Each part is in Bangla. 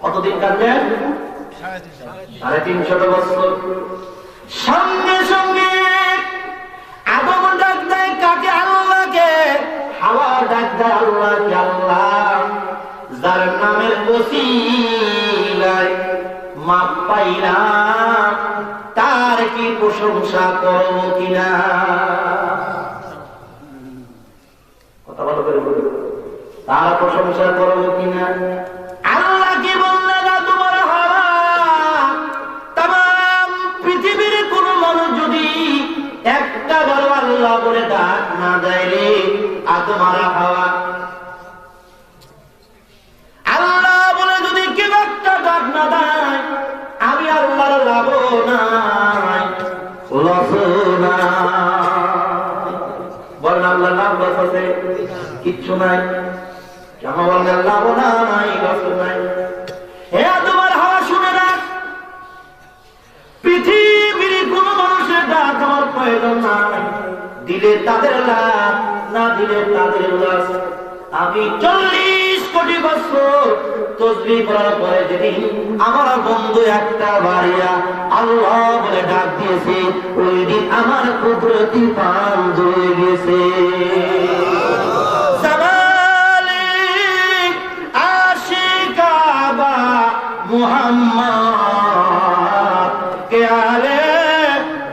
কতদিন কাঁদলেন? 350 বছর। সঙ্গে সঙ্গে আদম ডাক দেয় কাকে? আল্লাহকে। হাওয়া ডাক দেয় আল্লাহকে। আল্লাহ, যার নামের ওসিলায় মাপ পাইলাম, তার কি প্রশংসা করব কিনা? কথা বলো করে বলো, তার প্রশংসা করব কিনা? আল্লাহ কি বললেন? তোমার হাওয়া, তাম পৃথিবীর কোন মানুষ যদি একটা বড় আল্লাহ বলে ডাক না দেয় রে তোমার হাওয়া, আল্লাহ বলে যদি কেউ একটা ডাক না দেয়, আমি আল্লাহর লাভ নাই, লস নাই। বলেন আল্লাহ লাভ লস আছে? কিচ্ছু নাই। কেন বলেন লাভ নাই, লস নাই? হে তোমার হাওয়া শুনে রাখ, পৃথিবীর কোন মানুষের ডাক আমার প্রয়োজন নাই। দিলে তাদের লাভ, না দিলে তাদের লস। আমি 40 কোটি বছর তসবিহ করার পরে যেদিন আমার বন্ধু একটা বাড়িয়া আল্লাহ বলে ডাক দিয়েছে, ওই দিন আমার কুদরতি পান ধরে গেছে। আশিকাবা মুহাম্মদ কে আলে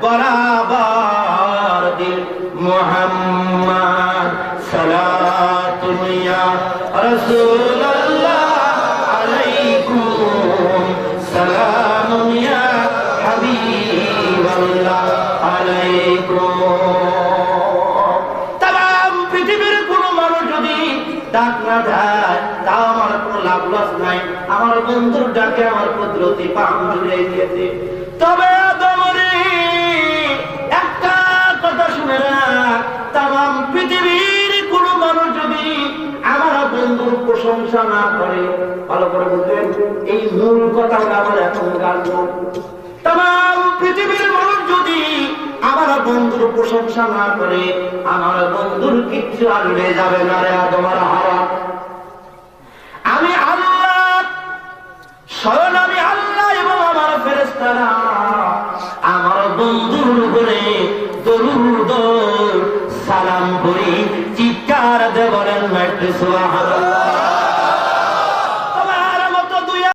বরাবর দিল মুহাম্মদ সালাতুন ইয়া রাসূলুল্লাহ আলাইকুম সালামুন ইয়া হাবিবাল্লাহ আলাইকুম। তাম পৃথিবীর কোন মানুষ যদি ডাক না দেয়, তাও আমার কোনো লাভ লস নাই। আমার বন্ধুর ডাকে আমার কুদরতি পাম জুড়ে গিয়েছে। তবে আদমরে একটা কথা শুনে রাখ, তাম পৃথিবীর কোন মানুষ যদি আমার বন্ধুর প্রশংসা না করে, ভালো করে বুঝলেন, এই মূল কথাটা আমার এখন গালবো। তাম পৃথিবীর মানুষ যদি আমার বন্ধুর প্রশংসা না করে, আমার বন্ধুর কিচ্ছু আনবে যাবে না রে তোমার হাওয়া। আমি আল্লাহ, স্বয়ং আমি আল্লাহ এবং আমার ফেরেশতারা আমার বন্ধুর উপরে দরুদ সালাম করি, চিৎকার দিয়ে বলেন সুবহানাল্লাহ।